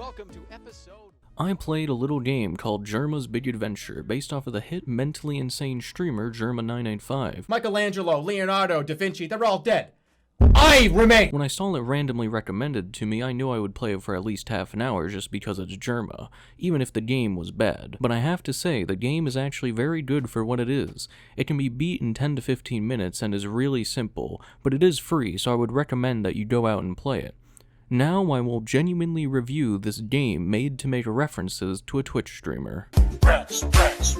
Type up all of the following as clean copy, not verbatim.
welcome to episode... I played a little game called Jerma's Big Adventure, based off of the hit mentally insane streamer Jerma985. Michelangelo, Leonardo, Da Vinci, they're all dead. I remain! When I saw it randomly recommended to me, I knew I would play it for at least half an hour just because it's Jerma, even if the game was bad. But I have to say, the game is actually very good for what it is. It can be beat in 10 to 15 minutes and is really simple, but it is free, so I would recommend that you go out and play it. Now I will genuinely review this game made to make references to a Twitch streamer. Rex,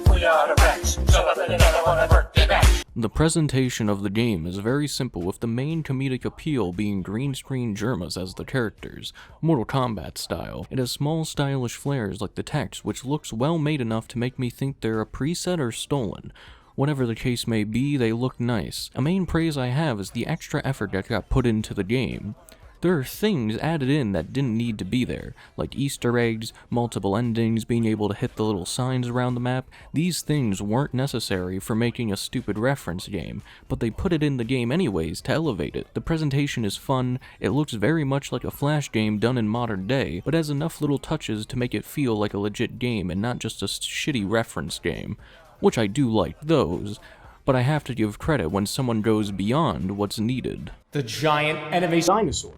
we are the Rex, celebrate another one of birthday bash. The presentation of the game is very simple, with the main comedic appeal being green screen Jermas as the characters, Mortal Kombat style. It has small stylish flares like the text, which looks well made enough to make me think they're a preset or stolen. Whatever the case may be, they look nice. A main praise I have is the extra effort that got put into the game. There are things added in that didn't need to be there, like Easter eggs, multiple endings, being able to hit the little signs around the map. These things weren't necessary for making a stupid reference game, but they put it in the game anyways to elevate it. The presentation is fun, it looks very much like a Flash game done in modern day, but has enough little touches to make it feel like a legit game and not just a shitty reference game, which I do like those. But I have to give credit when someone goes beyond what's needed. The giant enemy dinosaur.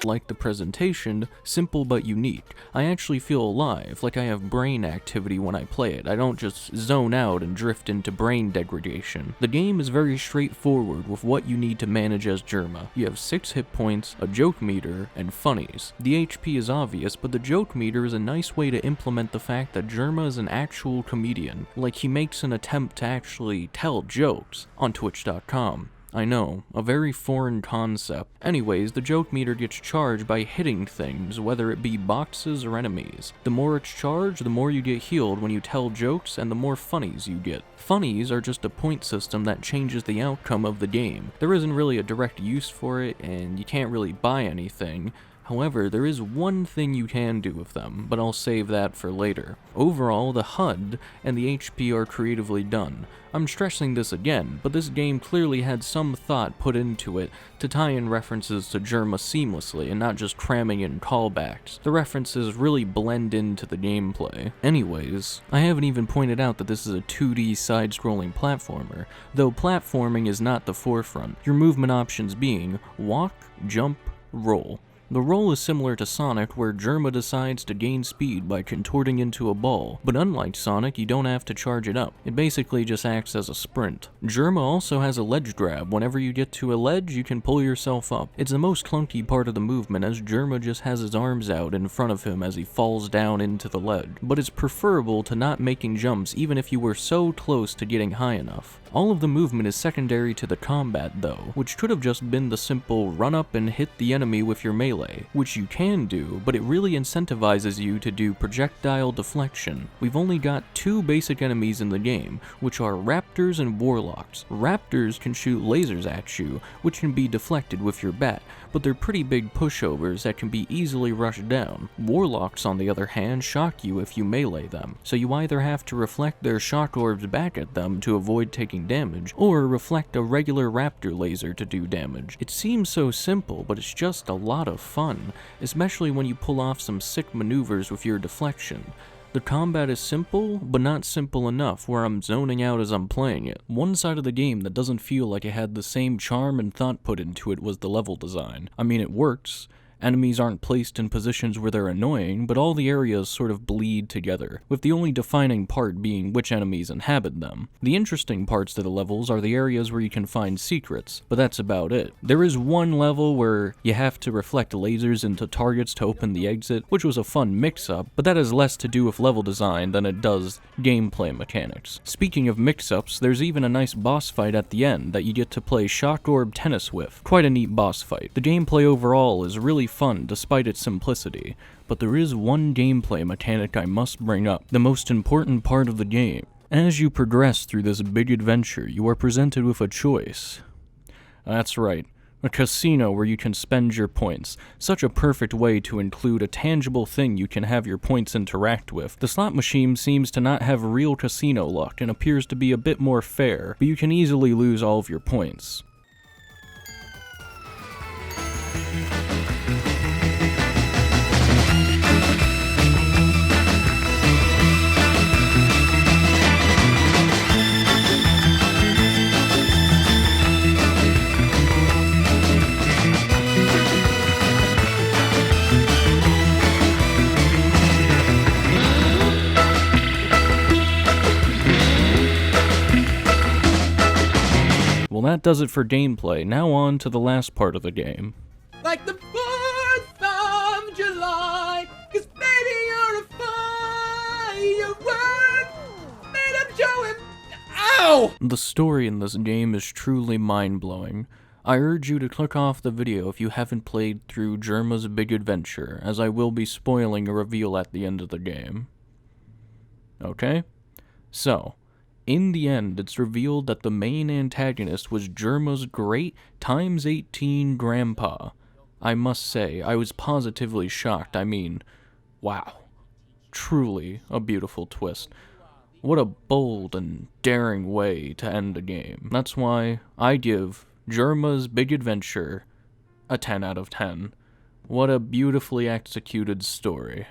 Like the presentation, simple but unique. I actually feel alive, like I have brain activity when I play it. I don't just zone out and drift into brain degradation. The game is very straightforward with what you need to manage as Jerma. You have 6 hit points, a joke meter, and funnies. The HP is obvious, but the joke meter is a nice way to implement the fact that Jerma is an actual comedian. Like, he makes an attempt to actually tell jokes on Twitch.com. I know, a very foreign concept. Anyways, the joke meter gets charged by hitting things, whether it be boxes or enemies. The more it's charged, the more you get healed when you tell jokes, and the more funnies you get. Funnies are just a point system that changes the outcome of the game. There isn't really a direct use for it, and you can't really buy anything. However, there is one thing you can do with them, but I'll save that for later. Overall, the HUD and the HP are creatively done. I'm stressing this again, but this game clearly had some thought put into it to tie in references to Jerma seamlessly and not just cramming in callbacks. The references really blend into the gameplay. Anyways, I haven't even pointed out that this is a 2D side-scrolling platformer, though platforming is not the forefront, your movement options being walk, jump, roll. The roll is similar to Sonic, where Jerma decides to gain speed by contorting into a ball, but unlike Sonic, you don't have to charge it up. It basically just acts as a sprint. Jerma also has a ledge grab. Whenever you get to a ledge, you can pull yourself up. It's the most clunky part of the movement, as Jerma just has his arms out in front of him as he falls down into the ledge, but it's preferable to not making jumps even if you were so close to getting high enough. All of the movement is secondary to the combat though, which could have just been the simple run up and hit the enemy with your melee, which you can do, but it really incentivizes you to do projectile deflection. We've only got 2 basic enemies in the game, which are raptors and warlocks. Raptors can shoot lasers at you, which can be deflected with your bat, but they're pretty big pushovers that can be easily rushed down. Warlocks, on the other hand, shock you if you melee them, so you either have to reflect their shock orbs back at them to avoid taking damage, or reflect a regular raptor laser to do damage. It seems so simple, but it's just a lot of fun, especially when you pull off some sick maneuvers with your deflection. The combat is simple, but not simple enough where I'm zoning out as I'm playing it. One side of the game that doesn't feel like it had the same charm and thought put into it was the level design. I mean, it works. Enemies aren't placed in positions where they're annoying, but all the areas sort of bleed together, with the only defining part being which enemies inhabit them. The interesting parts to the levels are the areas where you can find secrets, but that's about it. There is one level where you have to reflect lasers into targets to open the exit, which was a fun mix-up, but that has less to do with level design than it does gameplay mechanics. Speaking of mix-ups, there's even a nice boss fight at the end that you get to play Shock Orb tennis with. Quite a neat boss fight. The gameplay overall is really fun despite its simplicity, but there is one gameplay mechanic I must bring up, the most important part of the game. As you progress through this big adventure, you are presented with a choice. That's right, a casino where you can spend your points. Such a perfect way to include a tangible thing you can have your points interact with. The slot machine seems to not have real casino luck and appears to be a bit more fair, but you can easily lose all of your points. that does it for gameplay. Now on to the last part of the game. Like the 4th of July, 'cause baby you're a firework made of Joe and... Ow! The story in this game is truly mind-blowing. I urge you to click off the video if you haven't played through Jerma's Big Adventure, as I will be spoiling a reveal at the end of the game. Okay? So, in the end, it's revealed that the main antagonist was Jerma's great ×18 grandpa. I must say, I was positively shocked. I mean, wow. Truly a beautiful twist. What a bold and daring way to end a game. That's why I give Jerma's Big Adventure a 10 out of 10. What a beautifully executed story.